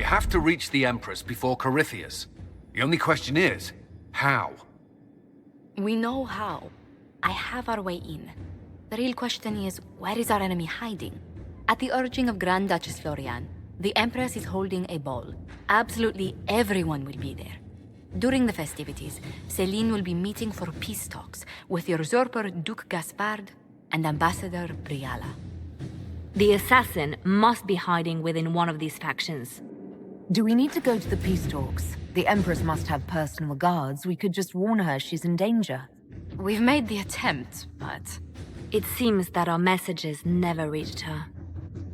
have to reach the Empress before Corypheus. The only question is, how? We know how. I have our way in. The real question is, where is our enemy hiding? At the urging of Grand Duchess Florian, the Empress is holding a ball. Absolutely everyone will be there. During the festivities, Celine will be meeting for peace talks with usurper Duke Gaspard and Ambassador Briala. The assassin must be hiding within one of these factions. Do we need to go to the peace talks? The Empress must have personal guards. We could just warn her she's in danger. We've made the attempt, but... It seems that our messages never reached her.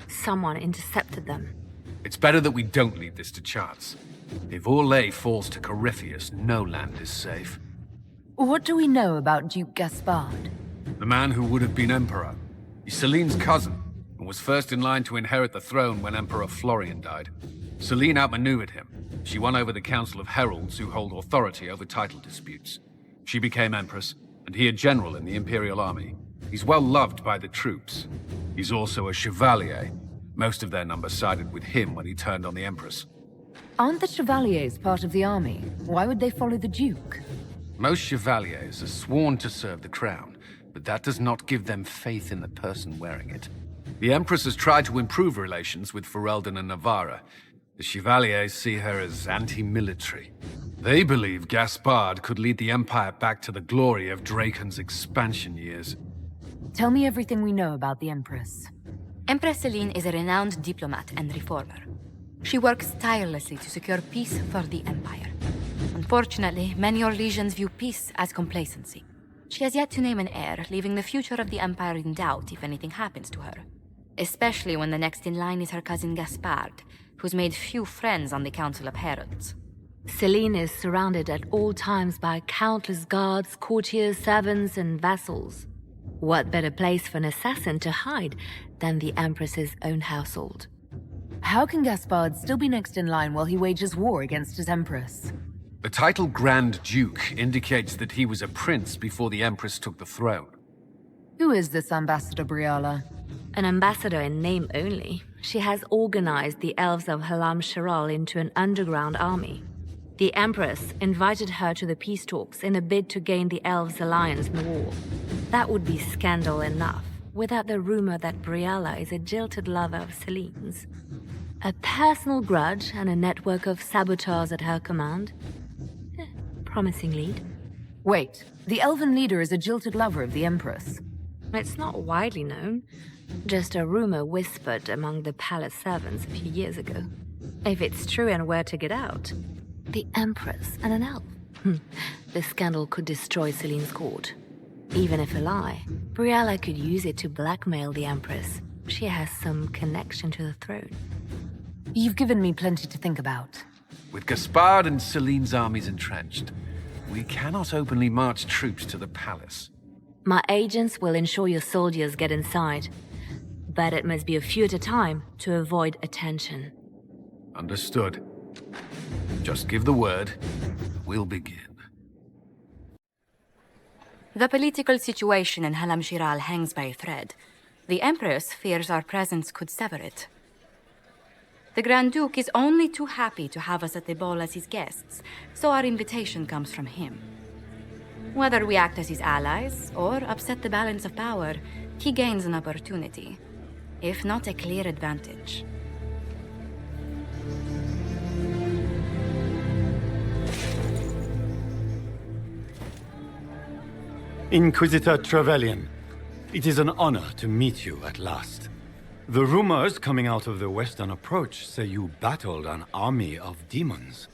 Someone intercepted them. It's better that we don't leave this to chance. If Orlais falls to Corypheus, no land is safe. What do we know about Duke Gaspard? The man who would have been emperor. He's Celine's cousin, and was first in line to inherit the throne when Emperor Florian died. Celine outmaneuvered him. She won over the Council of Heralds who hold authority over title disputes. She became empress, and he a general in the Imperial Army. He's well loved by the troops. He's also a chevalier. Most of their number sided with him when he turned on the Empress. Aren't the Chevaliers part of the army? Why would they follow the Duke? Most chevaliers are sworn to serve the crown, but that does not give them faith in the person wearing it. The Empress has tried to improve relations with Ferelden and Navarra. The Chevaliers see her as anti-military. They believe Gaspard could lead the Empire back to the glory of Draken's expansion years. Tell me everything we know about the Empress. Empress Celine is a renowned diplomat and reformer. She works tirelessly to secure peace for the Empire. Unfortunately, many Orlesians view peace as complacency. She has yet to name an heir, leaving the future of the Empire in doubt if anything happens to her. Especially when the next in line is her cousin Gaspard, who's made few friends on the Council of Heralds. Celine is surrounded at all times by countless guards, courtiers, servants, and vassals. What better place for an assassin to hide than the Empress's own household? How can Gaspard still be next in line while he wages war against his Empress? The title Grand Duke indicates that he was a prince before the Empress took the throne. Who is this Ambassador Briala? An ambassador in name only. She has organized the elves of Halam Shiral into an underground army. The Empress invited her to the peace talks in a bid to gain the elves' alliance in the war. That would be scandal enough, without the rumor that Briala is a jilted lover of Celine's. A personal grudge and a network of saboteurs at her command. Promising lead. Wait, the elven leader is a jilted lover of the Empress. It's not widely known. Just a rumor whispered among the palace servants a few years ago. If it's true and were to get out, the Empress and an elf. The scandal could destroy Celine's court. Even if a lie, Briala could use it to blackmail the Empress. She has some connection to the throne. You've given me plenty to think about. With Gaspard and Celine's armies entrenched, we cannot openly march troops to the palace. My agents will ensure your soldiers get inside, but it must be a few at a time to avoid attention. Understood. Just give the word. We'll begin. The political situation in Halam Shiral hangs by a thread. The Empress fears our presence could sever it. The Grand Duke is only too happy to have us at the ball as his guests, so our invitation comes from him. Whether we act as his allies or upset the balance of power, he gains an opportunity, if not a clear advantage. Inquisitor Trevelyan, it is an honor to meet you at last. The rumors coming out of the Western Approach say you battled an army of demons.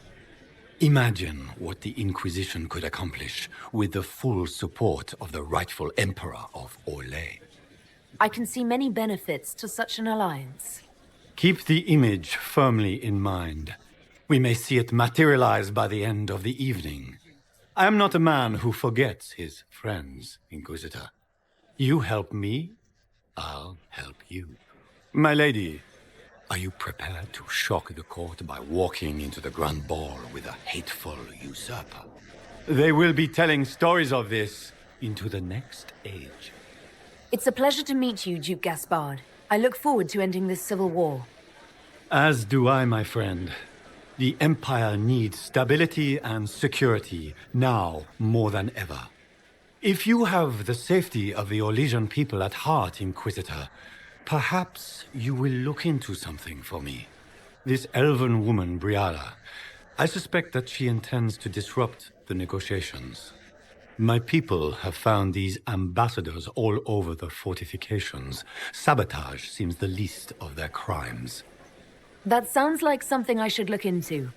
Imagine what the Inquisition could accomplish with the full support of the rightful Emperor of Orlais. I can see many benefits to such an alliance. Keep the image firmly in mind. We may see it materialize by the end of the evening. I am not a man who forgets his friends, Inquisitor. You help me, I'll help you. My lady, are you prepared to shock the court by walking into the Grand Ball with a hateful usurper? They will be telling stories of this into the next age. It's a pleasure to meet you, Duke Gaspard. I look forward to ending this civil war. As do I, my friend. The Empire needs stability and security, now more than ever. If you have the safety of the Orlesian people at heart, Inquisitor, perhaps you will look into something for me. This elven woman, Briala, I suspect that she intends to disrupt the negotiations. My people have found these ambassadors all over the fortifications. Sabotage seems the least of their crimes. That sounds like something I should look into.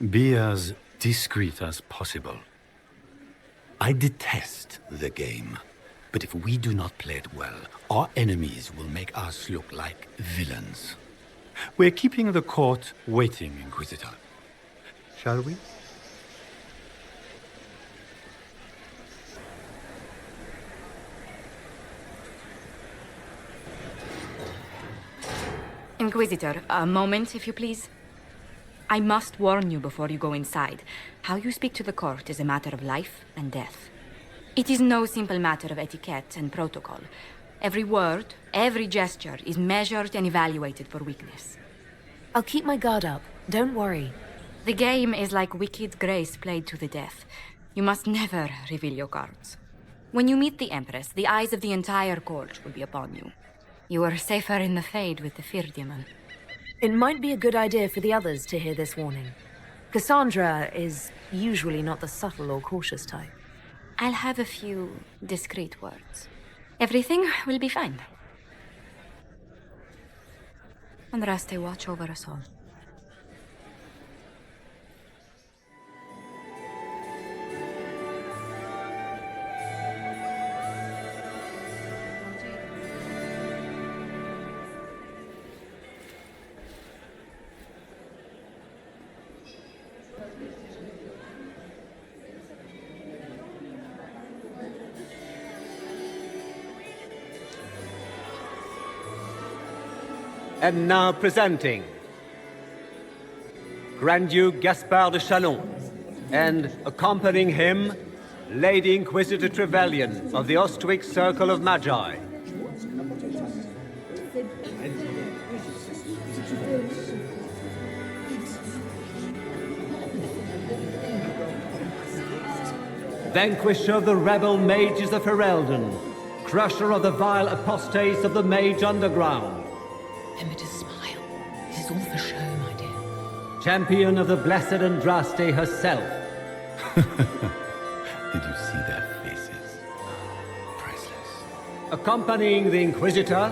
Be as discreet as possible. I detest the game, but if we do not play it well, our enemies will make us look like villains. We're keeping the court waiting, Inquisitor. Shall we? Inquisitor, a moment, if you please. I must warn you before you go inside. How you speak to the court is a matter of life and death. It is no simple matter of etiquette and protocol. Every word, every gesture is measured and evaluated for weakness. I'll keep my guard up. Don't worry. The game is like Wicked Grace played to the death. You must never reveal your cards. When you meet the Empress, the eyes of the entire court will be upon you. You are safer in the Fade with the Fear Demon. It might be a good idea for the others to hear this warning. Cassandra is usually not the subtle or cautious type. I'll have a few discreet words. Everything will be fine. Andraste, watch over us all. And now presenting Grand Duke Gaspard de Chalon, and accompanying him, Lady Inquisitor Trevelyan of the Ostwick Circle of Magi. Vanquisher of the rebel mages of Ferelden, crusher of the vile apostates of the Mage Underground. Remember to smile. This is all for show, my dear. Champion of the blessed Andraste herself. Did you see their faces? Priceless. Accompanying the Inquisitor,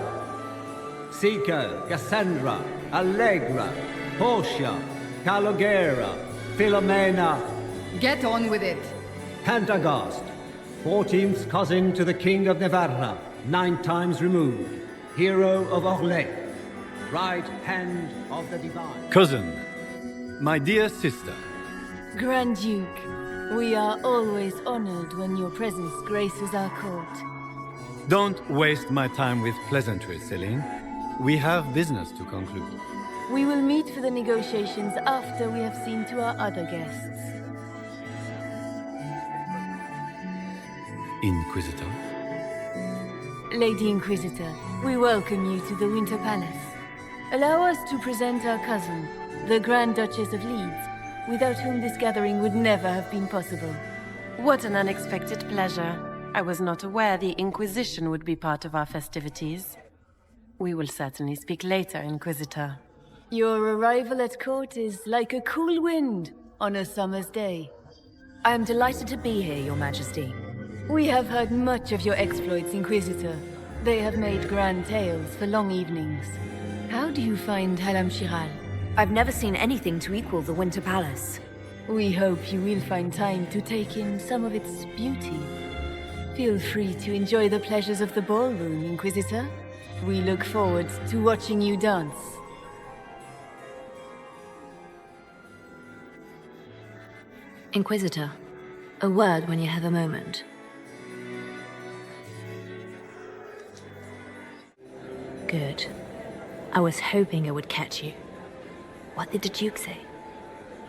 Seeker, Cassandra, Allegra, Portia, Calogera, Philomena. Get on with it. Pantagast, 14th cousin to the King of Navarra, 9 times removed, hero of Orlais, right hand of the divine. Cousin, my dear sister. Grand Duke, we are always honored when your presence graces our court. Don't waste my time with pleasantries, Celine. We have business to conclude. We will meet for the negotiations after we have seen to our other guests. Inquisitor. Lady Inquisitor, we welcome you to the Winter Palace. Allow us to present our cousin, the Grand Duchess of Leeds, without whom this gathering would never have been possible. What an unexpected pleasure. I was not aware the Inquisition would be part of our festivities. We will certainly speak later, Inquisitor. Your arrival at court is like a cool wind on a summer's day. I am delighted to be here, Your Majesty. We have heard much of your exploits, Inquisitor. They have made grand tales for long evenings. How do you find Halam Shiral? I've never seen anything to equal the Winter Palace. We hope you will find time to take in some of its beauty. Feel free to enjoy the pleasures of the ballroom, Inquisitor. We look forward to watching you dance. Inquisitor, a word when you have a moment. Good. I was hoping I would catch you. What did the Duke say?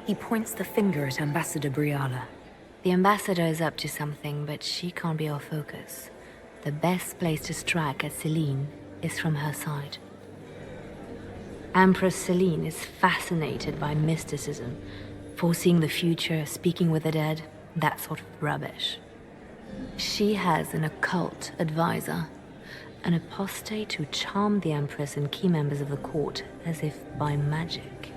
He points the finger at Ambassador Briala. The ambassador is up to something, but she can't be our focus. The best place to strike at Celine is from her side. Empress Celine is fascinated by mysticism, foreseeing the future, speaking with the dead, that sort of rubbish. She has an occult advisor, an apostate who charmed the Empress and key members of the court as if by magic.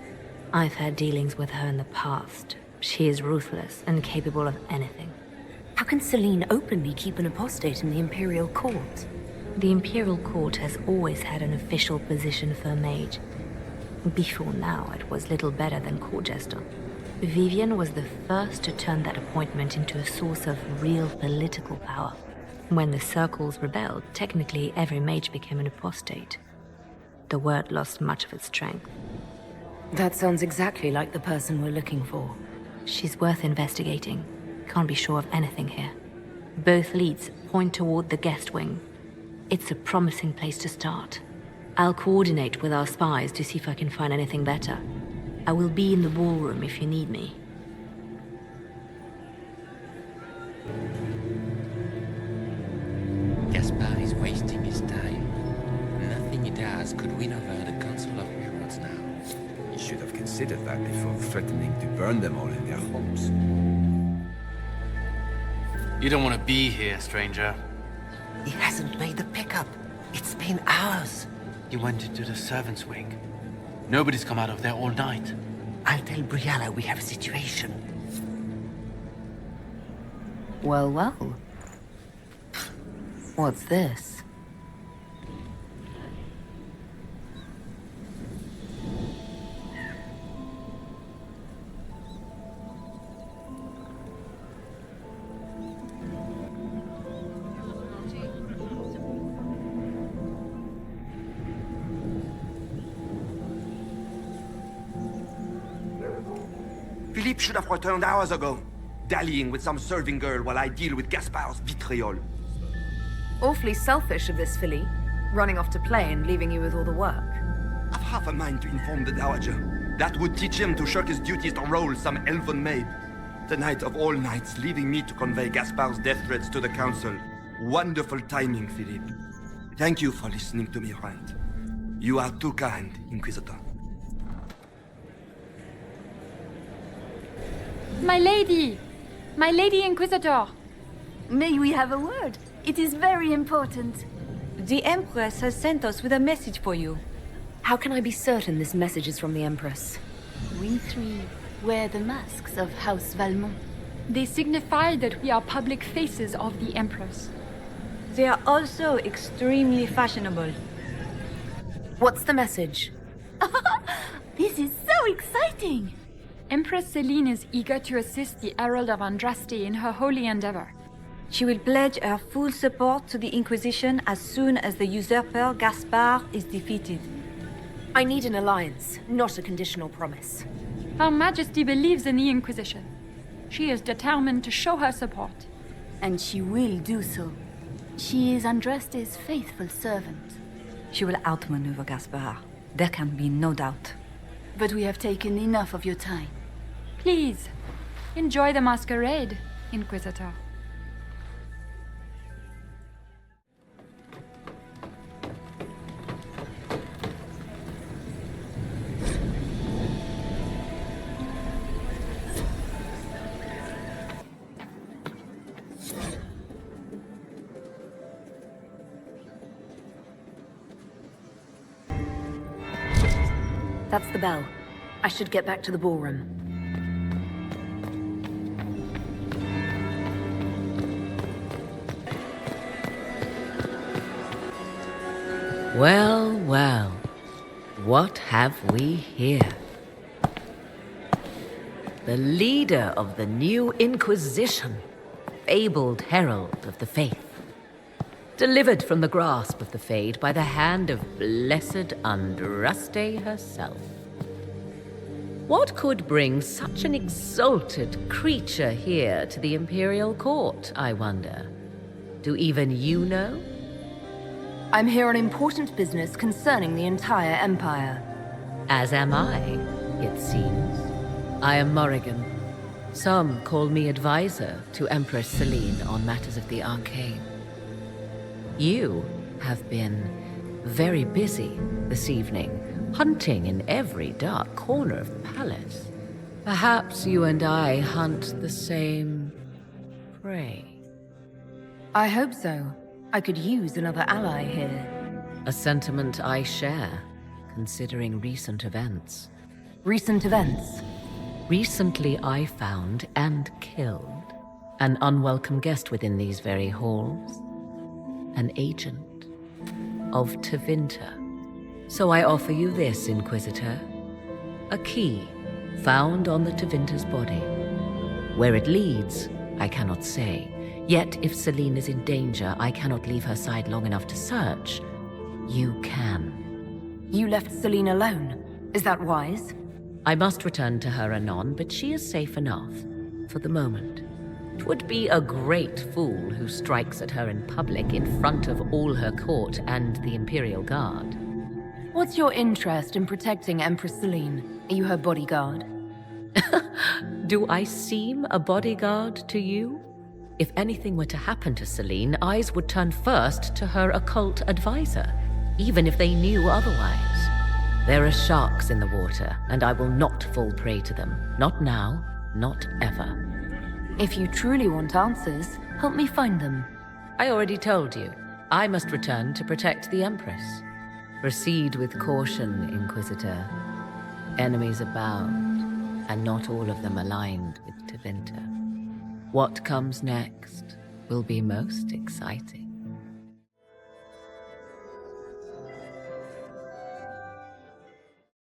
I've had dealings with her in the past. She is ruthless and capable of anything. How can Celine openly keep an apostate in the Imperial Court? The Imperial Court has always had an official position for a mage. Before now, it was little better than court jester. Vivian was the first to turn that appointment into a source of real political power. When the circles rebelled, technically every mage became an apostate. The word lost much of its strength. That sounds exactly like the person we're looking for. She's worth investigating. Can't be sure of anything here. Both leads point toward the guest wing. It's a promising place to start. I'll coordinate with our spies to see if I can find anything better. I will be in the ballroom if you need me. Gaspard is wasting his time. Nothing he does could win over the Council of Heralds now. You should have considered that before threatening to burn them all in their homes. You don't want to be here, stranger. He hasn't made the pickup. It's been hours. You went into the servants' wing. Nobody's come out of there all night. I'll tell Briala we have a situation. Well, well. What's this? Philippe should have returned hours ago, dallying with some serving girl while I deal with Gaspard's vitriol. Awfully selfish of this filly, running off to play and leaving you with all the work. I've half a mind to inform the Dowager. That would teach him to shirk his duties to roll some elven maid. The night of all nights, leaving me to convey Gaspard's death threats to the Council. Wonderful timing, Philippe. Thank you for listening to me right. You are too kind, Inquisitor. My lady! My lady Inquisitor! May we have a word? It is very important. The Empress has sent us with a message for you. How can I be certain this message is from the Empress? We three wear the masks of House Valmont. They signify that we are public faces of the Empress. They are also extremely fashionable. What's the message? This is so exciting! Empress Celine is eager to assist the Herald of Andraste in her holy endeavor. She will pledge her full support to the Inquisition as soon as the usurper Gaspard is defeated. I need an alliance, not a conditional promise. Her Majesty believes in the Inquisition. She is determined to show her support. And she will do so. She is Andraste's faithful servant. She will outmaneuver Gaspard. There can be no doubt. But we have taken enough of your time. Please, enjoy the masquerade, Inquisitor. That's the bell. I should get back to the ballroom. Well, well. What have we here? The leader of the new Inquisition, fabled herald of the faith. Delivered from the grasp of the Fade by the hand of blessed Andraste herself. What could bring such an exalted creature here to the Imperial Court, I wonder? Do even you know? I'm here on important business concerning the entire Empire. As am I, it seems. I am Morrigan. Some call me advisor to Empress Celine on matters of the arcane. You have been very busy this evening hunting in every dark corner of the palace. Perhaps you and I hunt the same prey. I hope so. I could use another ally here. A sentiment I share, considering recent events. Recent events? Recently I found and killed an unwelcome guest within these very halls. An agent of Tevinter. So I offer you this, Inquisitor. A key found on the Tevinter's body. Where it leads, I cannot say. Yet if Celine is in danger, I cannot leave her side long enough to search. You can. You left Celine alone. Is that wise? I must return to her anon, but she is safe enough, for the moment. 'Twould be a great fool who strikes at her in public in front of all her court and the Imperial Guard. What's your interest in protecting Empress Celine? Are you her bodyguard? Do I seem a bodyguard to you? If anything were to happen to Celine, eyes would turn first to her occult advisor, even if they knew otherwise. There are sharks in the water, and I will not fall prey to them. Not now, not ever. If you truly want answers, help me find them. I already told you. I must return to protect the Empress. Proceed with caution, Inquisitor. Enemies abound, and not all of them aligned with Tevinter. What comes next will be most exciting.